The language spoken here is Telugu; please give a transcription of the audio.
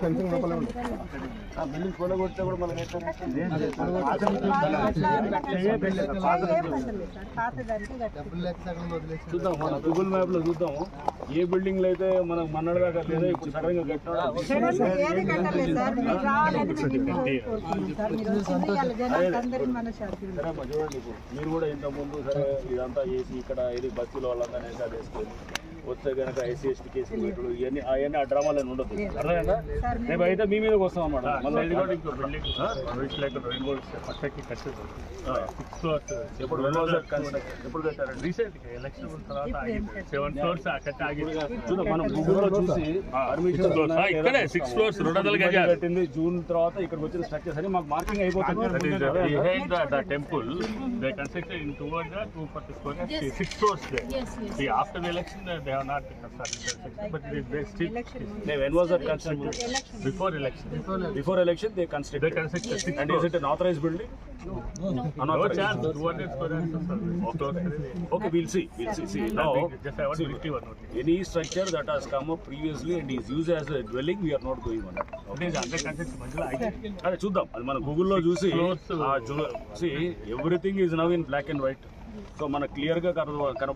ఫెన్సింగ్ లోపల బిల్డింగ్ కూలగొడితే కూడా మనకి చూద్దాం, మన గూగుల్ మ్యాప్ లో చూద్దాము ఏ బిల్డింగ్ లో అయితే మనకు మన్నడగా కట్టలేదో ఇప్పుడు సడన్ గా కట్టాడు. చూడండి, మీరు కూడా ఇంత ముందు సరే ఇదంతా చేసి ఇక్కడ ఇది బస్సులో వాళ్ళంతా నేసాలు వేసుకొని వస్తే కనుక ఎస్సీ ఎస్టీ కేసులు పెట్టుడు ఇవన్నీ అవన్నీ ఆ డ్రామాలను ఉండదు. అర్థమైందా? రేపు అయితే మీ మీదకి వస్తాం అన్నమాట. మళ్ళీ ఇంకో బిల్డింగ్ ఎప్పుడు కట్టారండి? రీసెంట్ ఎలక్షన్ చూద్దాం, మనం గూగుల్లో చూసి పర్మిషన్ కట్టింది జూన్ తర్వాత ఇక్కడికి వచ్చిన స్ట్రక్చర్స్ అని మాకు మార్కింగ్ అయిపోతుంది. Temple they constructed in towards the 240 square 6 floors there. See, after the election they have not constructed, but they still. When was that constructed? Before election. Before election they constructed. And is it an authorized building? No chance. 200 square Okay, we'll see. See now, just I want to receive one notice. any structure that has come up previously and is used as a dwelling, we are not going on it. Okay, under construction Manjula అదే చూద్దాం, అది మన గూగుల్లో చూసి everything is now in black and white. So మనకు క్లియర్ గా కనబడుతుంది.